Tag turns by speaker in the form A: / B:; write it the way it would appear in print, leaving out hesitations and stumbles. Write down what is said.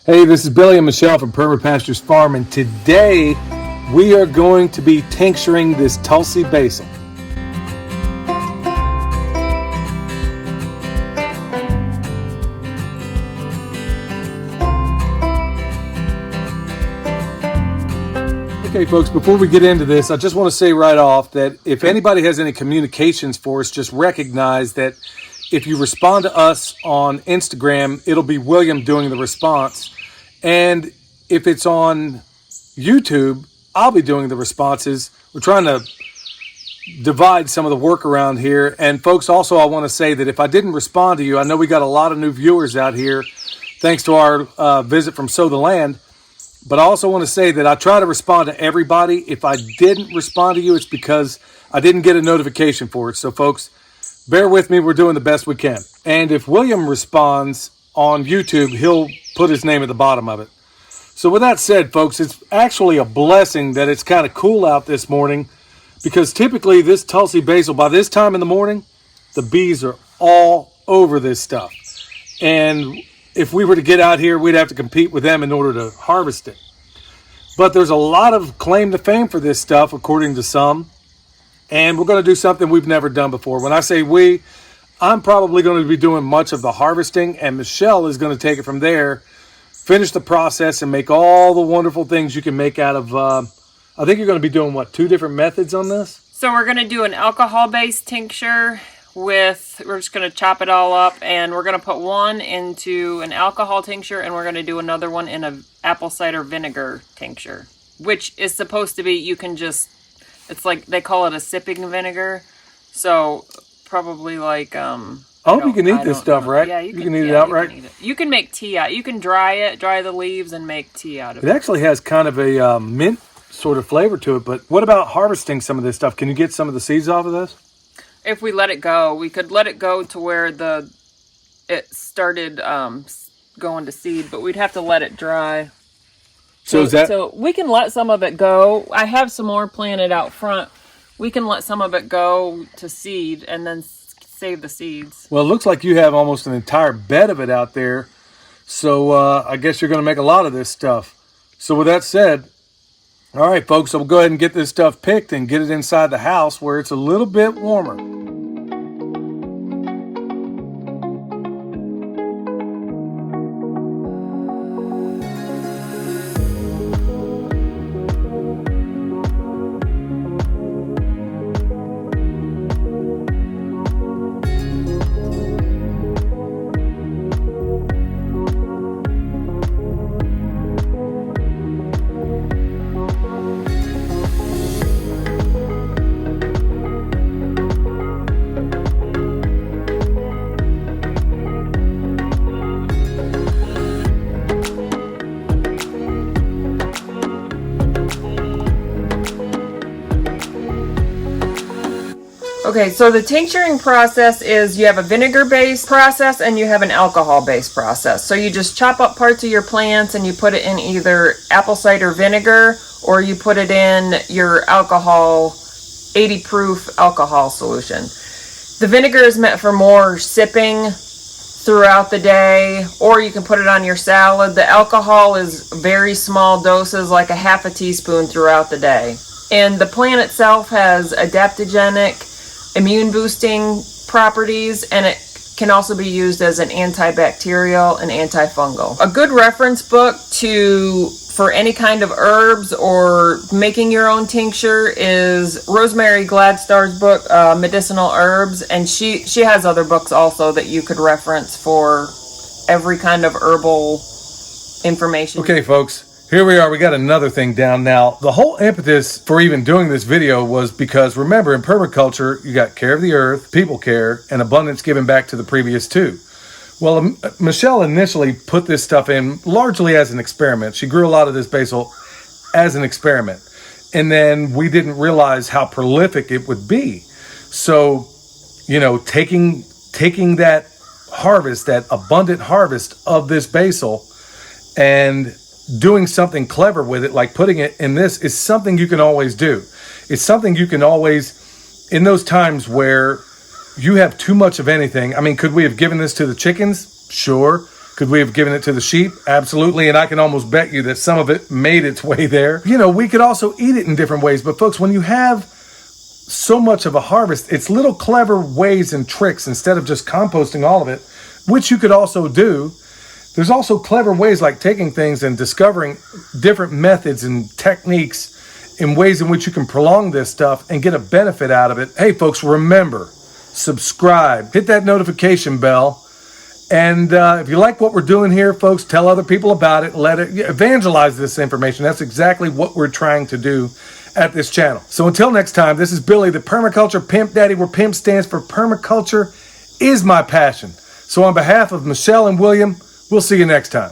A: Hey, this is Billy and Michelle from Perma Pastures Farm, and today we are going to be tincturing this Tulsi basil. Okay, folks, before we get into this, I just want to say right off that if anybody has any communications for us, just recognize that if you respond to us on Instagram, it'll be William doing the response. And if it's on YouTube, I'll be doing the responses. We're trying to divide some of the work around here. And folks, also, I want to say that if I didn't respond to you, I know we got a lot of new viewers out here, thanks to our visit from Sow the Land. But I also want to say that I try to respond to everybody. If I didn't respond to you, it's because I didn't get a notification for it. So folks, bear with me. We're doing the best we can. And if William responds on YouTube, he'll put his name at the bottom of it. So with that said, folks, it's actually a blessing that it's kind of cool out this morning, because typically this Tulsi basil, by this time in the morning, the bees are all over this stuff. And if we were to get out here, we'd have to compete with them in order to harvest it. But there's a lot of claim to fame for this stuff, according to some. And we're going to do something we've never done before. When I say we, I'm probably going to be doing much of the harvesting, and Michelle is going to take it from there, finish the process, and make all the wonderful things you can make out of, I think you're going to be doing, what, 2 different methods on this?
B: So we're going to do an alcohol-based tincture with, we're just going to chop it all up, and we're going to put one into an alcohol tincture, and we're going to do another one in an apple cider vinegar tincture, which is supposed to be, you can just, it's like, they call it a sipping vinegar. So probably like,
A: you can eat this stuff, right?
B: Yeah,
A: you can eat it outright.
B: You can make tea out. You can dry the leaves and make tea out of it.
A: It actually has kind of a mint sort of flavor to it. But what about harvesting some of this stuff? Can you get some of the seeds off of this?
B: If we let it go, we could let it go to where it started going to seed, but we'd have to let it dry. So we can let some of it go. I have some more planted out front. We can let some of it go to seed and then save the seeds.
A: Well, it looks like you have almost an entire bed of it out there. So I guess you're going to make a lot of this stuff. So with that said, all right, folks, so we'll go ahead and get this stuff picked and get it inside the house where it's a little bit warmer.
B: Okay, so the tincturing process is you have a vinegar-based process and you have an alcohol-based process. So you just chop up parts of your plants and you put it in either apple cider vinegar or you put it in your alcohol, 80 proof alcohol solution. The vinegar is meant for more sipping throughout the day, or you can put it on your salad. The alcohol is very small doses, like a half a teaspoon throughout the day. And the plant itself has adaptogenic, immune boosting properties, and it can also be used as an antibacterial and antifungal. A good reference book for any kind of herbs or making your own tincture is Rosemary Gladstar's book, Medicinal Herbs, and she has other books also that you could reference for every kind of herbal information.
A: Okay, folks. Here we are, we got another thing down now. The whole impetus for even doing this video was because, remember, in permaculture, you got care of the earth, people care, and abundance given back to the previous 2. Well, Michelle initially put this stuff in largely as an experiment. She grew a lot of this basil as an experiment. And then we didn't realize how prolific it would be. So, taking that harvest, that abundant harvest of this basil, and doing something clever with it, like putting it in this, is something you can always do. It's something you can always, in those times where you have too much of anything. I mean, could we have given this to the chickens? Sure. Could we have given it to the sheep? Absolutely. And I can almost bet you that some of it made its way there. You know, we could also eat it in different ways. But folks, when you have so much of a harvest, it's little clever ways and tricks instead of just composting all of it, which you could also do. There's also clever ways like taking things and discovering different methods and techniques in ways in which you can prolong this stuff and get a benefit out of it. Hey folks, remember, subscribe, hit that notification bell. And if you like what we're doing here, folks, tell other people about it. Let it evangelize this information. That's exactly what we're trying to do at this channel. So until next time, this is Billy, the Permaculture Pimp Daddy, where PIMP stands for Permaculture is my passion. So on behalf of Michelle and William, we'll see you next time.